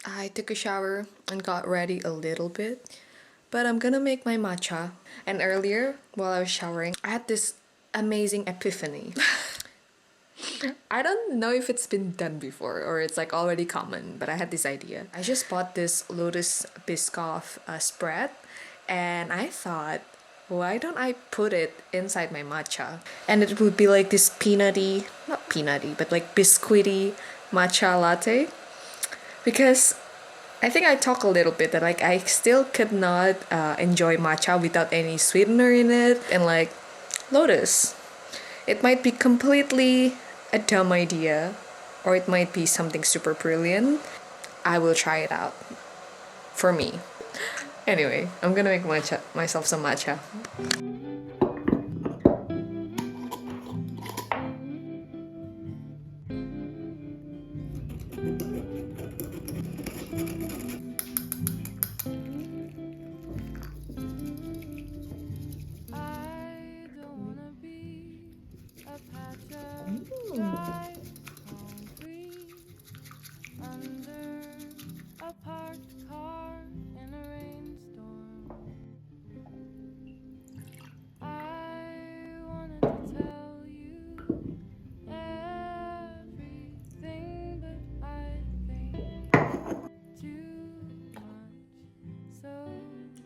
I took a shower and got ready a little bit, but I'm gonna make my matcha. And earlier, while I was showering, I had this amazing epiphany. I don't know if it's been done before or it's like already common, but I had this idea. I just bought this lotus biscoff spread, and I thought, why don't I put it inside my matcha? And it would be like this peanutty, not peanutty, but like biscuity matcha latte. Because I think I talk a little bit that like I still could not enjoy matcha without any sweetener in it, and like lotus. It might be completely a dumb idea, or it might be something super brilliant. I will try it out for me. Anyway, I'm gonna make myself some matcha.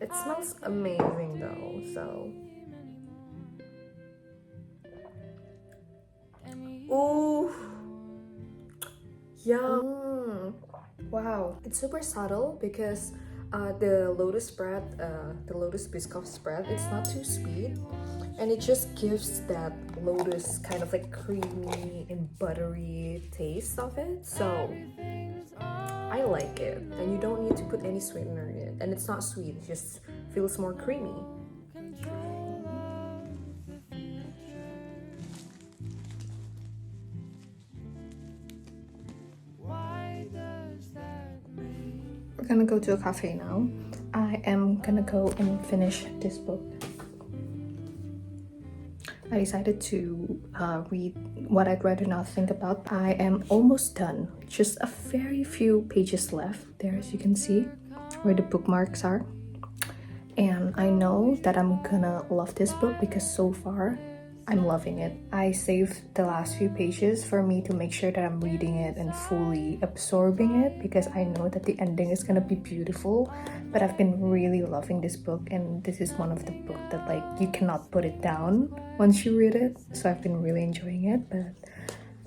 It smells amazing though, so. Ooh! Yum! Wow, it's super subtle because the lotus spread, the lotus biscoff spread, it's not too sweet, and it just gives that lotus kind of like creamy and buttery taste of it. So I like it, and you don't need to put any sweetener in it, and it's not sweet, it just feels more creamy. We're gonna go to a cafe now. I am gonna go and finish this book. I decided to read What I'd Rather Not Think About. I am almost done. Just a very few pages left there, as you can see, where the bookmarks are. And I know that I'm gonna love this book because so far I'm loving it. I saved the last few pages for me to make sure that I'm reading it and fully absorbing it, because I know that the ending is gonna be beautiful. But I've been really loving this book, and this is one of the books that like you cannot put it down once you read it. So I've been really enjoying it, but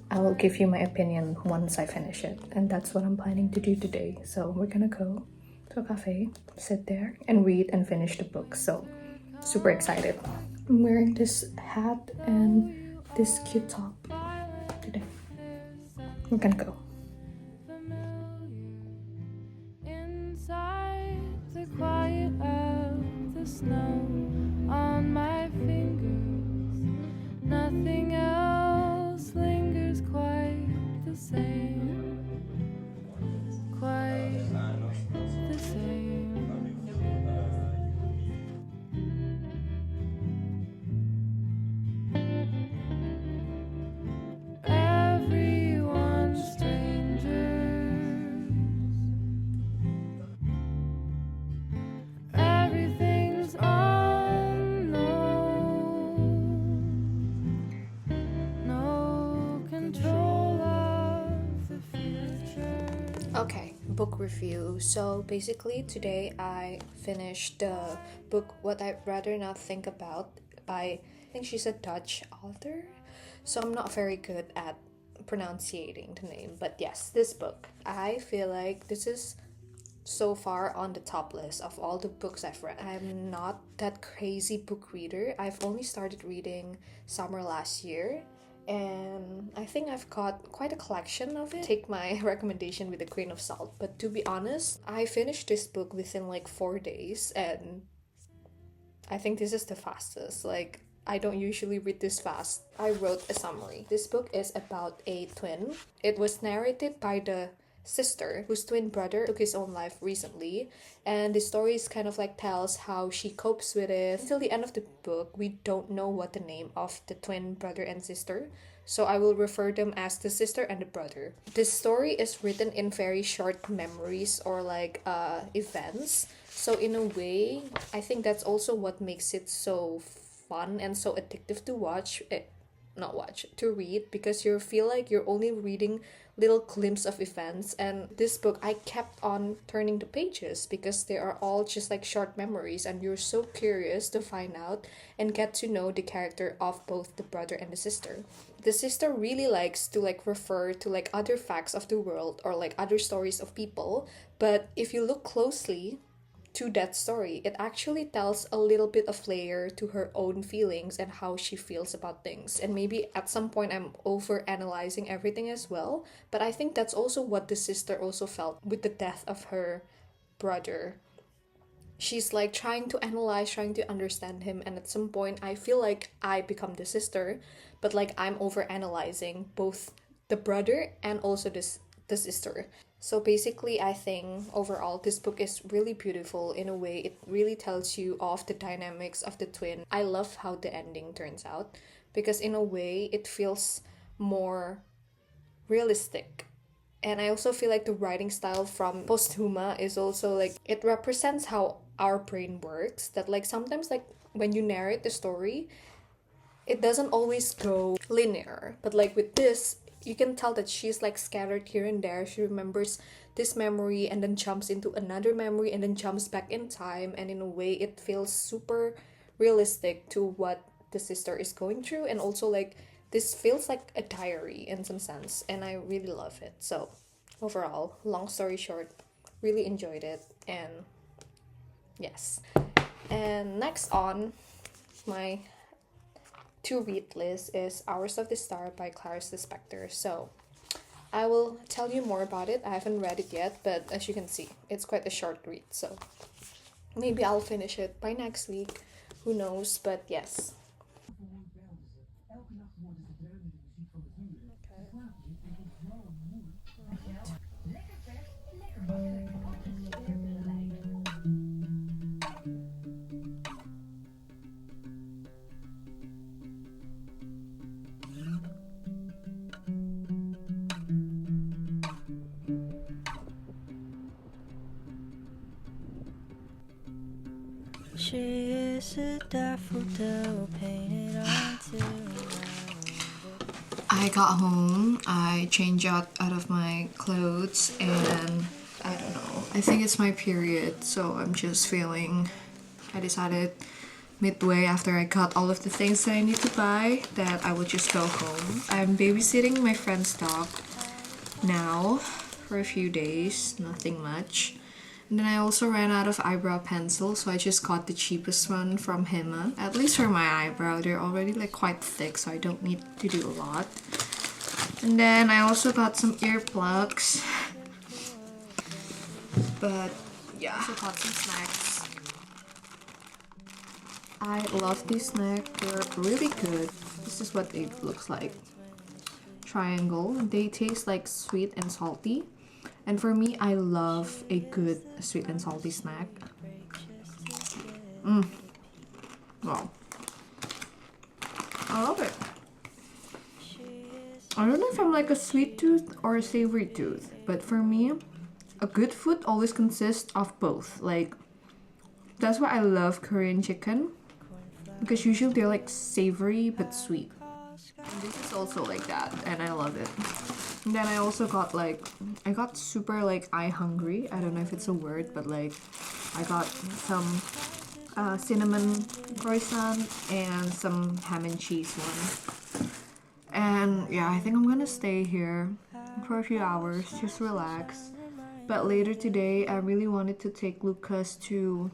I will give you my opinion once I finish it, and that's what I'm planning to do today. So we're gonna go to a cafe, sit there and read and finish the book. So super excited. I'm wearing this hat and this cute top today. We're gonna go. Inside the quiet of the snow on my fingers, nothing else lingers quite the same. Quite the same. Okay, book review. So basically today I finished the book What I'd Rather Not Think About by, I think she's a Dutch author, so I'm not very good at pronouncing the name, but yes, this book, I feel like this is so far on the top list of all the books I've read. I'm not that crazy book reader. I've only started reading summer last year, and I think I've got quite a collection of it. Take my recommendation with a grain of salt, but to be honest, I finished this book within like 4 days, and I think this is the fastest. Like, I don't usually read this fast. I wrote a summary. This book is about a twin. It was narrated by the sister whose twin brother took his own life recently, and the story is kind of like tells how she copes with it. Until the end of the book, we don't know what the name of the twin brother and sister, so I will refer them as the sister and the brother. This story is written in very short memories or like events, so in a way I think that's also what makes it so fun and so addictive to watch it, not watch, to read, because you feel like you're only reading little glimpse of events. And this book, I kept on turning the pages because they are all just like short memories, and you're so curious to find out and get to know the character of both the brother and the sister. The sister really likes to like refer to like other facts of the world or like other stories of people, but if you look closely to that story, it actually tells a little bit of layer to her own feelings and how she feels about things. And maybe at some point I'm over analyzing everything as well, but I think that's also what the sister also felt with the death of her brother. She's like trying to analyze, trying to understand him, and at some point I feel like I become the sister, but like I'm over analyzing both the brother and also the sister. So basically, I think overall this book is really beautiful in a way. It really tells you of the dynamics of the twin. I love how the ending turns out because in a way it feels more realistic. And I also feel like the writing style from Posthuma is also like it represents how our brain works. That like sometimes like when you narrate the story, it doesn't always go linear. But like with this, you can tell that she's like scattered here and there. She remembers this memory and then jumps into another memory and then jumps back in time, and in a way it feels super realistic to what the sister is going through. And also like this feels like a diary in some sense, and I really love it. So overall, long story short, really enjoyed it. And yes, and next on my to read list is Hours of the Star by Clarice Lispector. So I will tell you more about it. I haven't read it yet, but as you can see, it's quite a short read. So maybe I'll finish it by next week. Who knows? But yes. She is a daffodil painted onto. I got home, I changed out of my clothes, and I don't know, I think it's my period, so I'm just feeling, I decided midway after I got all of the things that I need to buy that I would just go home. I'm babysitting my friend's dog now for a few days, nothing much. And then I also ran out of eyebrow pencil, so I just got the cheapest one from Hema. At least for my eyebrow, they're already like quite thick, so I don't need to do a lot. And then I also got some earplugs. But yeah, I also got some snacks. I love these snacks, they're really good. This is what they looks like. Triangle. They taste like sweet and salty. And for me, I love a good sweet and salty snack. Wow. I love it. I don't know if I'm like a sweet tooth or a savory tooth, but for me, a good food always consists of both. Like, that's why I love Korean chicken, because usually they're like savory but sweet. And this is also like that, and I love it. And then I also got like, I got super like eye hungry. I don't know if it's a word, but like I got some cinnamon croissant and some ham and cheese one. And yeah, I think I'm gonna stay here for a few hours, just relax. But later today, I really wanted to take Lucas to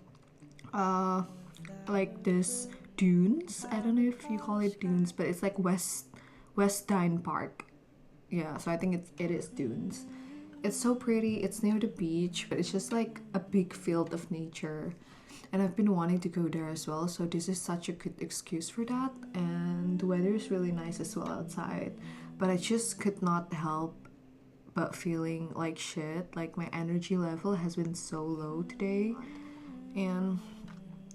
like this dunes. I don't know if you call it dunes, but it's like Westdine Park. Yeah, so I think it is dunes. It's so pretty. It's near the beach, but it's just like a big field of nature. And I've been wanting to go there as well, so this is such a good excuse for that. And the weather is really nice as well outside. But I just could not help but feeling like shit. Like my energy level has been so low today. And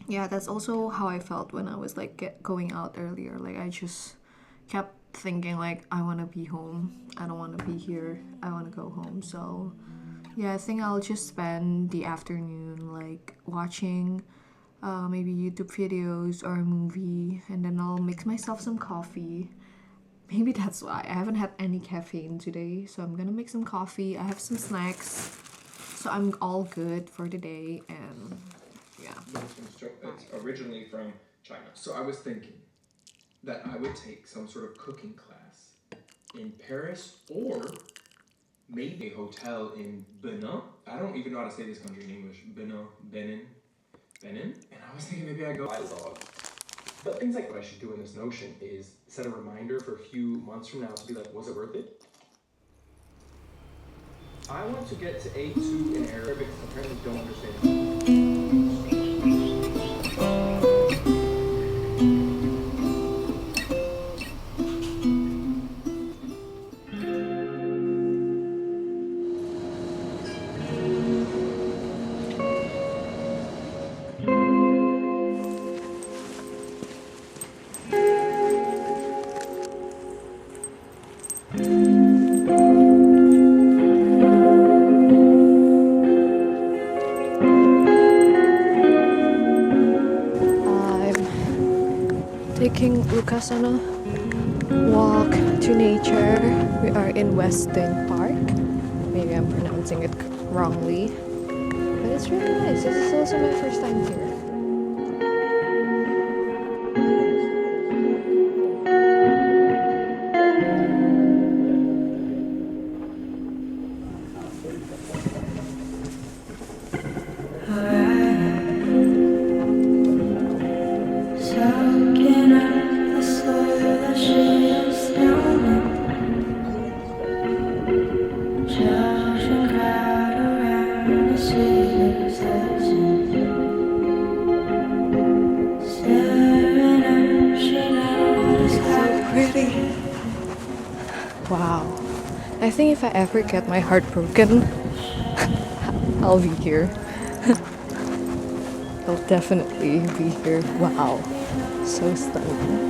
yeah, that's also how I felt when I was like going out earlier. Like I just kept thinking like I want to be home. I don't want to be here. I want to go home. So yeah, I think I'll just spend the afternoon like watching maybe YouTube videos or a movie, and then I'll make myself some coffee. Maybe that's why I haven't had any caffeine today, so I'm gonna make some coffee. I have some snacks, so I'm all good for the day. And yeah, It's originally from China. So I was thinking that I would take some sort of cooking class in Paris, or maybe a hotel in Benin. I don't even know how to say this country in English. Benin. And I was thinking maybe I go log. But things like what I should do in this notion is set a reminder for a few months from now to be like, was it worth it? I want to get to A2 in Arabic because apparently don't understand. taking Lucas on a walk to nature. We are in Weston Park. Maybe I'm pronouncing it wrongly, but it's really nice. This is also my first time here. Wow. I think if I ever get my heart broken, I'll be here. I'll definitely be here. Wow. So stunning.